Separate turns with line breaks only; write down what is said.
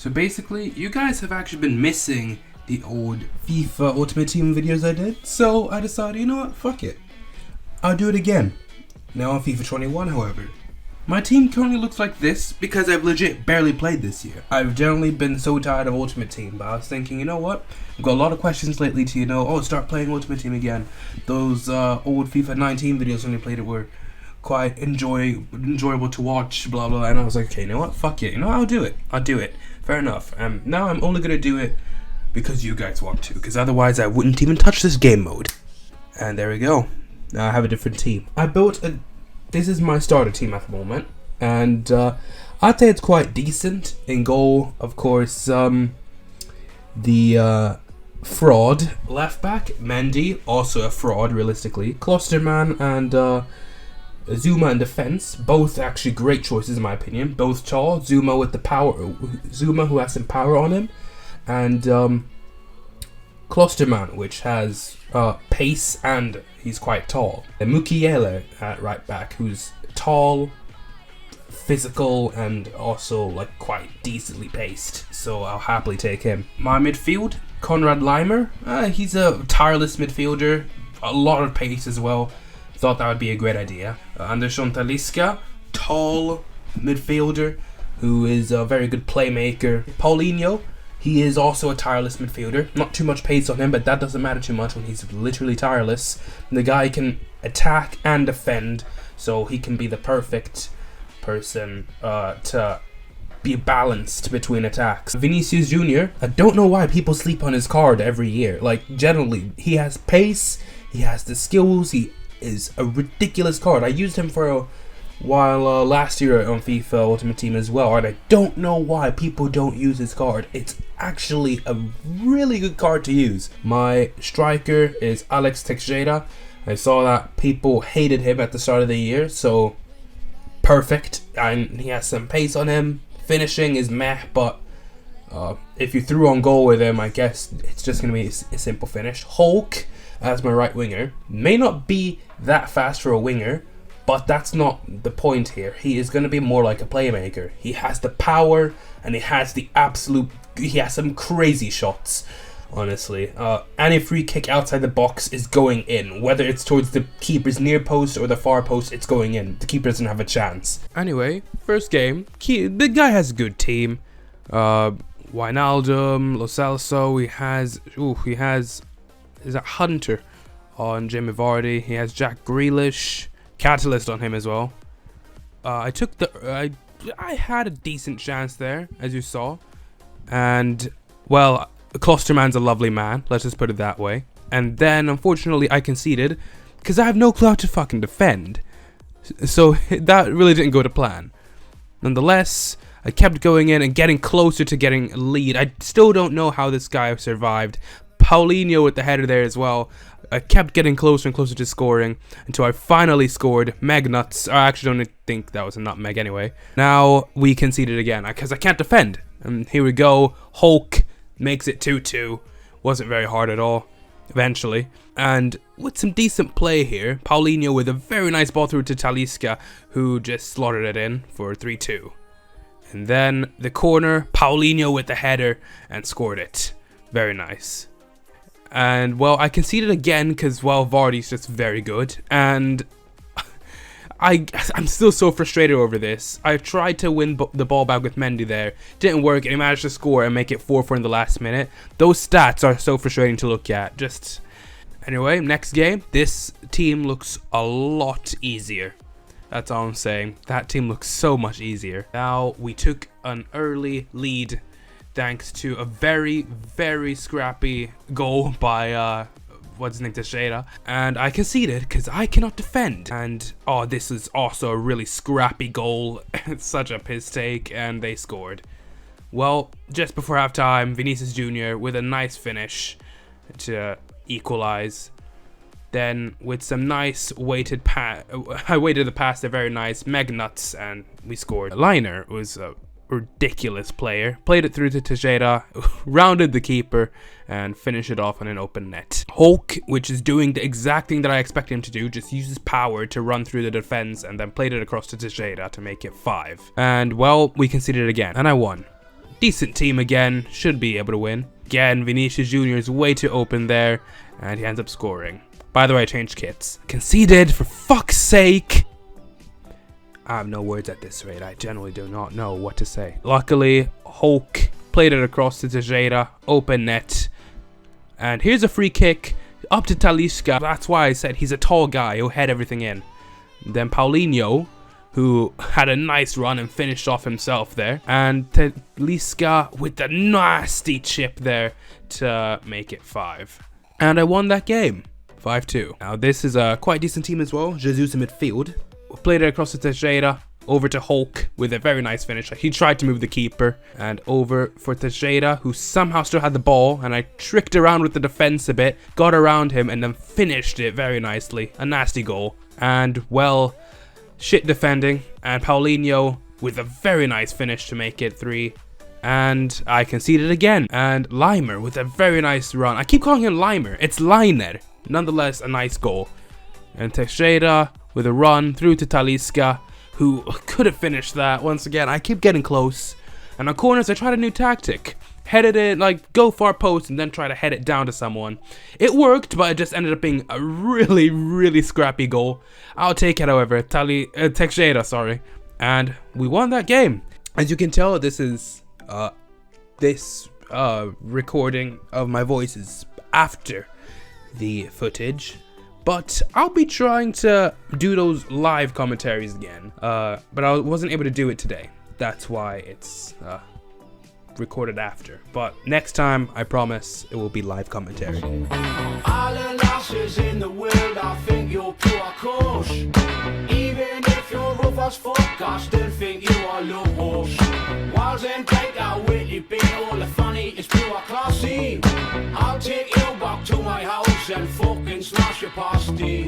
So basically, you guys have actually been missing the old FIFA Ultimate Team videos I did, so I decided, you know what, fuck it. I'll do it again. Now on FIFA 21, however. My team currently looks like this because I've legit barely played this year. I've generally been so tired of Ultimate Team, but I was thinking, you know what? I've got a lot of questions lately to, start playing Ultimate Team again. Those old FIFA 19 videos when I played it were quite enjoyable to watch, blah blah, and I was like, okay, you know what? Fuck it. I'll do it. I'll do it. Fair enough. Now I'm only gonna do it because you guys want to, because otherwise I wouldn't even touch this game mode. And there we go. Now I have a different team. This is my starter team at the moment, and I'd say it's quite decent. In goal, of course, the fraud left back, Mendy, also a fraud realistically. Klosterman and Zuma in defense, both actually great choices in my opinion. Both tall. Zuma with the power, Zuma who has some power on him, and Klosterman, which has pace and he's quite tall. And Mukiele at right back, who's tall, physical, and also like quite decently paced. So I'll happily take him. My midfield, Konrad Laimer. He's a tireless midfielder, a lot of pace as well. Thought that would be a great idea. Anderson Talisca, tall midfielder, who is a very good playmaker. Paulinho. He is also a tireless midfielder. Not too much pace on him, but that doesn't matter too much when he's literally tireless. The guy can attack and defend, so he can be the perfect person to be balanced between attacks. Vinicius Jr., I don't know why people sleep on his card every year. Like, generally, he has pace, he has the skills, he is a ridiculous card. I used him for a while last year on FIFA Ultimate Team as well, and I don't know why people don't use his card. It's actually a really good card to use. My striker is Alex Teixeira. I saw that people hated him at the start of the year, so perfect. And he has some pace on him. Finishing is meh, but if you threw on goal with him, I guess it's just going to be a simple finish. Hulk as my right winger. May not be that fast for a winger, but that's not the point here. He is going to be more like a playmaker. He has the power, and he has some crazy shots, honestly. Any free kick outside the box is going in. Whether it's towards the keeper's near post or the far post, it's going in. The keeper doesn't have a chance. Anyway, first game. The guy has a good team. Wijnaldum, Lo Celso. He has is that Hunter on Jamie Vardy. He has Jack Grealish. Catalyst on him as well. I had a decent chance there, as you saw, and well, Klosterman's a lovely man, let's just put it that way. And then unfortunately I conceded because I have no clue how to fucking defend, so that really didn't go to plan. Nonetheless, I kept going in and getting closer to getting a lead. I still don't know how this guy survived. Paulinho with the header there as well. I kept getting closer and closer to scoring until I finally scored. Megnuts. I actually don't think that was a nutmeg anyway. Now we conceded again because I can't defend. And here we go. Hulk makes it 2-2. Wasn't very hard at all, eventually. And with some decent play here, Paulinho with a very nice ball through to Talisca, who just slaughtered it in for 3-2. And then the corner, Paulinho with the header and scored it. Very nice. And well, I conceded again because, well, Vardy's just very good, and I'm still so frustrated over this. I tried to win the ball back with Mendy there, didn't work, and he managed to score and make it 4-4 in the last minute. Those stats are so frustrating to look at. Anyway, next game, this team looks a lot easier. That's all I'm saying. That team looks so much easier. Now we took an early lead thanks to a very, very scrappy goal by, what's his name, Teixeira. And I conceded because I cannot defend. And, oh, this is also a really scrappy goal. It's such a piss take, and they scored. Well, just before halftime, Vinicius Jr. with a nice finish to equalize. Then, with some nice weighted pass, I weighted the pass there very nice, Megnuts, and we scored. Liner was a ridiculous player. Played it through to Teixeira, rounded the keeper, and finished it off on an open net. Hulk, which is doing the exact thing that I expect him to do, just uses power to run through the defense and then played it across to Teixeira to make it 5. And, well, we conceded again, and I won. decent team again, should be able to win. Again, Vinicius Jr. is way too open there, and he ends up scoring. By the way, I changed kits. Conceded, for fuck's sake! I have no words at this rate. I generally do not know what to say. Luckily, Hulk played it across to Teixeira, open net. And here's a free kick up to Talisca. That's why I said he's a tall guy who'll head everything in. Then Paulinho, who had a nice run and finished off himself there. And Talisca with the nasty chip there to make it 5. And I won that game, 5-2. Now this is a quite decent team as well. Jesus in midfield. Played it across to Teixeira, over to Hulk with a very nice finish. He tried to move the keeper, and over for Teixeira, who somehow still had the ball, and I tricked around with the defense a bit, got around him, and then finished it very nicely. A nasty goal. And, well, shit defending, and Paulinho with a very nice finish to make it 3. And I conceded again. And Limer with a very nice run. I keep calling him Limer. It's Liner. Nonetheless, a nice goal. And Teixeira with a run through to Talisca, who could have finished that. Once again, I keep getting close. And on corners, I tried a new tactic. Headed it, like, go far post and then try to head it down to someone. It worked, but it just ended up being a really, really scrappy goal. I'll take it, however. Teixeira, sorry. And we won that game. As you can tell, this is, recording of my voice is after the footage. But I'll be trying to do those live commentaries again. But I wasn't able to do it today. That's why it's recorded after. But next time, I promise, it will be live commentary.
All the losses in the world, I think you're pure course. Even if you're rough as fuck, I still think you are low horse. Walls and take out Whitley beat all the funny, it's pure classy. I'll take you back to my house and fucking smash your pasty.